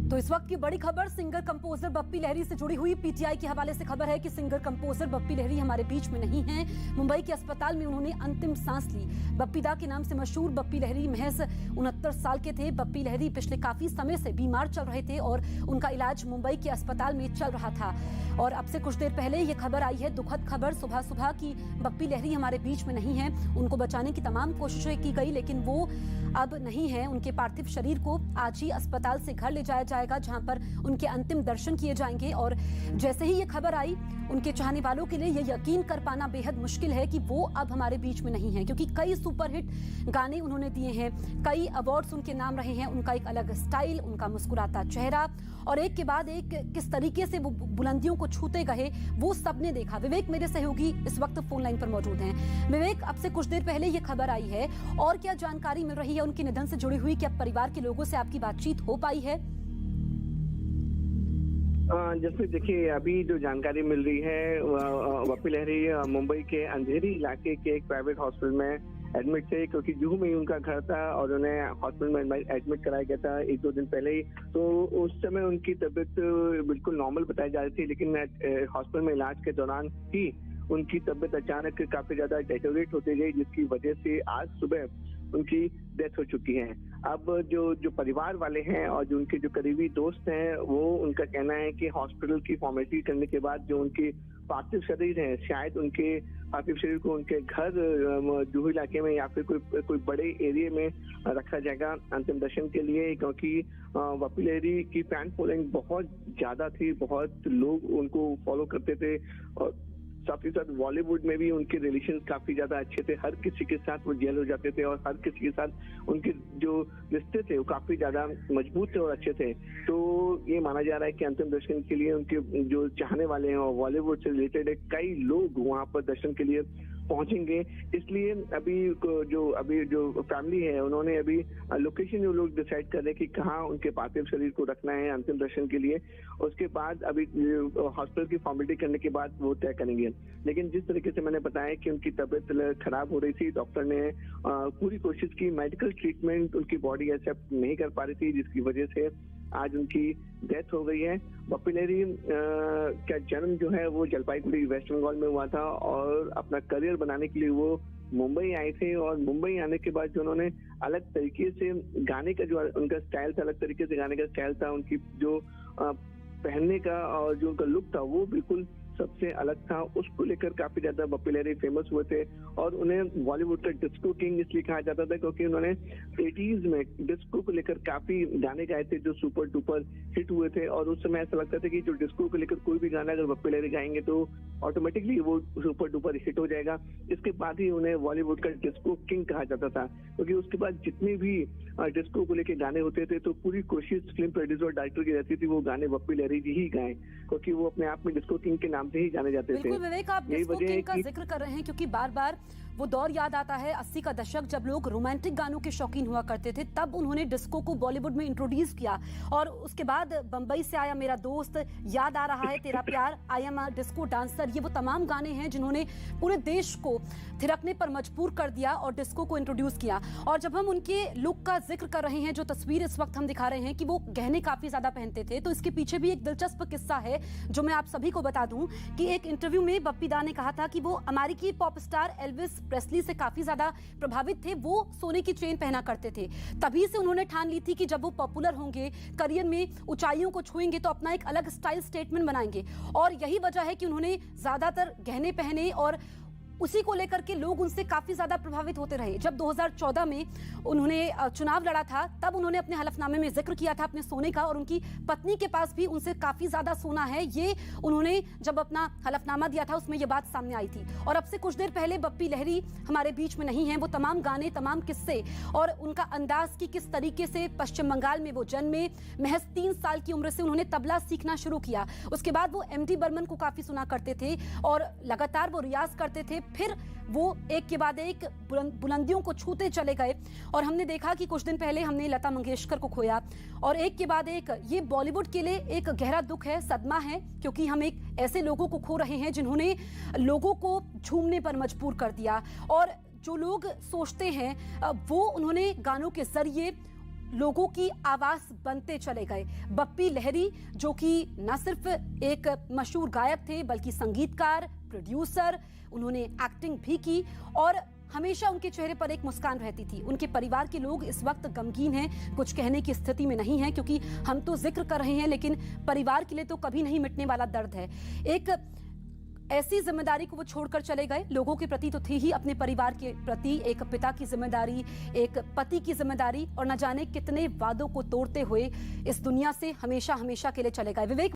तो इस वक्त की बड़ी खबर सिंगर कंपोजर बप्पी लहरी से जुड़ी हुई। पीटीआई के हवाले से खबर है कि सिंगर कंपोजर बप्पी लहरी हमारे बीच में नहीं हैं। मुंबई के अस्पताल में उन्होंने अंतिम सांस ली। बप्पी दा के नाम से मशहूर बप्पी लहरी महज 69 साल के थे। बप्पी लहरी पिछले काफी समय से बीमार चल रहे थे और उनका इलाज मुंबई के अस्पताल में चल रहा था। और अब से कुछ देर पहले ये खबर आई है, दुखद खबर सुबह सुबह की बप्पी लहरी हमारे बीच में नहीं है। उनको बचाने की तमाम कोशिशें की गई लेकिन वो अब नहीं है। उनके पार्थिव शरीर को आज ही अस्पताल से घर ले जाया जाएगा जहां पर उनके अंतिम दर्शन किए जाएंगे। और जैसे ही ये खबर आई, उनके चाहने वालों के लिए ये यकीन कर पाना बेहद मुश्किल है कि वो अब हमारे बीच में नहीं है, क्योंकि कई सुपरहिट गाने उन्होंने दिए हैं, कई अवार्ड्स उनके नाम रहे हैं। उनका एक अलग स्टाइल, उनका मुस्कुराता चेहरा और एक के बाद एक किस तरीके से वो बुलंदियों को छूते गए वो सबने देखा। विवेक मेरे सहयोगी इस वक्त फोन लाइन पर मौजूद हैं। विवेक, अब से कुछ देर पहले ये खबर आई है और क्या जानकारी मिल रही है उनके निधन से जुड़ी हुई? क्या परिवार के लोगों से आपकी बातचीत हो पाई है? जैसे देखिए, अभी जो जानकारी मिल रही है, बप्पी लहरी मुंबई के अंधेरी इलाके के एक प्राइवेट हॉस्पिटल में एडमिट थे, क्योंकि जुहू में ही उनका घर था और उन्हें हॉस्पिटल में एडमिट कराया गया था 1-2 दिन पहले ही। तो उस समय उनकी तबीयत बिल्कुल नॉर्मल बताई जा रही थी, लेकिन हॉस्पिटल में इलाज के दौरान ही उनकी तबीयत अचानक काफी ज्यादा डेटेरियोरेट होती गई, जिसकी वजह से आज सुबह उनकी डेथ हो चुकी है। अब जो परिवार वाले हैं और जो उनके जो करीबी दोस्त हैं, वो उनका कहना है कि हॉस्पिटल की फॉर्मेलिटी करने के बाद जो उनकी पार्थिव शरीर है, शायद उनके पार्थिव शरीर को उनके घर जुहू इलाके में या फिर कोई बड़े एरिया में रखा जाएगा अंतिम दर्शन के लिए, क्योंकि बप्पी लहरी की फैन फॉलोइंग बहुत ज्यादा थी। बहुत लोग उनको फॉलो करते थे और साथ ही साथ बॉलीवुड में भी उनके रिलेशन काफी ज्यादा अच्छे थे। हर किसी के साथ वो जेल हो जाते थे और हर किसी के साथ उनके जो रिश्ते थे वो काफी ज्यादा मजबूत थे और अच्छे थे। तो ये माना जा रहा है कि अंतिम दर्शन के लिए उनके जो चाहने वाले हैं और बॉलीवुड से रिलेटेड कई लोग वहां पर दर्शन के लिए पहुंचेंगे। इसलिए अभी जो फैमिली है, उन्होंने अभी लोकेशन वो लोग डिसाइड कर रहे हैं कि कहाँ उनके पार्थिव शरीर को रखना है अंतिम दर्शन के लिए। उसके बाद अभी हॉस्पिटल की फॉर्मेलिटी करने के बाद वो तय करेंगे। लेकिन जिस तरीके से मैंने बताया कि उनकी तबीयत खराब हो रही थी, डॉक्टर ने पूरी कोशिश की, मेडिकल ट्रीटमेंट उनकी बॉडी एक्सेप्ट नहीं कर पा रही थी, जिसकी वजह से आज उनकी डेथ हो गई है। बप्पी लहरी का जन्म जो है वो जलपाईगुड़ी वेस्ट बंगाल में हुआ था और अपना करियर बनाने के लिए वो मुंबई आए थे। और मुंबई आने के बाद जो उन्होंने अलग तरीके से गाने का जो उनका स्टाइल था, अलग तरीके से गाने का स्टाइल था, उनकी जो पहनने का और जो उनका लुक था वो बिल्कुल सबसे अलग था। उसको लेकर काफी ज्यादा बप्पी लहरी फेमस हुए थे और उन्हें बॉलीवुड का डिस्को किंग इसलिए कहा जाता था क्योंकि उन्होंने 80s में डिस्को को लेकर काफी गाने गाए थे जो सुपर डुपर हिट हुए थे। और उस समय ऐसा लगता था कि जो डिस्को को लेकर कोई भी गाना अगर बप्पी लहरी गाएंगे तो ऑटोमेटिकली वो सुपर डुपर हिट हो जाएगा। इसके बाद ही उन्हें बॉलीवुड का डिस्को किंग कहा जाता था, क्योंकि उसके बाद जितने भी डिस्को को लेकर गाने होते थे तो पूरी कोशिश फिल्म प्रोड्यूसर और डायरेक्टर की रहती थी वो गाने बप्पी लहरी जी ही गाएं, क्योंकि वो अपने आप में डिस्को किंग के नाम से ही जाने जाते थे। बिल्कुल विवेक, आप डिस्को किंग का जिक्र कर रहे हैं क्योंकि बार बार वो दौर याद आता है 80 का दशक, जब लोग रोमांटिक गानों के शौकीन हुआ करते थे। तब उन्होंने डिस्को को बॉलीवुड में इंट्रोड्यूस किया और उसके बाद बंबई से आया मेरा दोस्त, याद आ रहा है तेरा प्यार, I am a disco dancer, ये वो तमाम गाने हैं जिन्होंने पूरे देश को थिरकने पर मजबूर कर दिया और डिस्को को इंट्रोड्यूस किया। और जब हम उनके लुक का जिक्र कर रहे हैं, जो तस्वीर इस वक्त हम दिखा रहे हैं कि वो गहने काफी ज्यादा पहनते थे, तो इसके पीछे भी एक दिलचस्प किस्सा है जो मैं आप सभी को बता दूं कि एक इंटरव्यू में बप्पी दा ने कहा था कि वो अमेरिकी पॉप स्टार एल्विस प्रेस्ली से काफी ज्यादा प्रभावित थे। वो सोने की चेन पहना करते थे। तभी से उन्होंने ठान ली थी कि जब वो पॉपुलर होंगे, करियर में ऊंचाइयों को छुएंगे तो अपना एक अलग स्टाइल स्टेटमेंट बनाएंगे। और यही वजह है कि उन्होंने ज्यादातर गहने पहने और उसी को लेकर के लोग उनसे काफी ज्यादा प्रभावित होते रहे। जब 2014 में उन्होंने चुनाव लड़ा था, तब उन्होंने अपने हलफनामे में जिक्र किया था अपने सोने का, और उनकी पत्नी के पास भी उनसे काफी ज्यादा सोना है। ये उन्होंने जब अपना हलफनामा दिया था उसमें ये बात सामने आई थी। और अब से कुछ देर पहले बप्पी लहरी हमारे बीच में नहीं है। वो तमाम गाने, तमाम किस्से और उनका अंदाज की किस तरीके से पश्चिम बंगाल में वो जन्मे, महज 3 साल की उम्र से उन्होंने तबला सीखना शुरू किया। उसके बाद वो एमडी बर्मन को काफी सुना करते थे और लगातार वो रियाज करते थे। फिर वो एक के बाद एक बुलंदियों को छूते चले गए और हमने देखा कि कुछ दिन पहले हमने लता मंगेशकर को खोया। और एक के बाद एक ये बॉलीवुड के लिए एक गहरा दुख है, सदमा है, क्योंकि हम एक ऐसे लोगों को खो रहे हैं जिन्होंने लोगों को झूमने पर मजबूर कर दिया। और जो लोग सोचते हैं वो उन्होंने गानों के जरिए लोगों की आवाज बनते चले गए। बप्पी लहरी जो कि न सिर्फ एक मशहूर गायक थे बल्कि संगीतकार, प्रोड्यूसर, उन्होंने एक्टिंग भी की और हमेशा उनके चेहरे पर एक मुस्कान रहती थी। उनके परिवार के लोग इस वक्त गमगीन हैं, कुछ कहने की स्थिति में नहीं है क्योंकि हम तो जिक्र कर रहे हैं लेकिन परिवार के लिए तो कभी नहीं मिटने वाला दर्द है। एक ऐसी जिम्मेदारी को वो छोड़कर चले गए, लोगों के प्रति तो थी ही, अपने परिवार के प्रति एक पिता की जिम्मेदारी, एक पति की जिम्मेदारी और न जाने कितने वादों को तोड़ते हुए इस दुनिया से हमेशा हमेशा के लिए चले गए। विवेक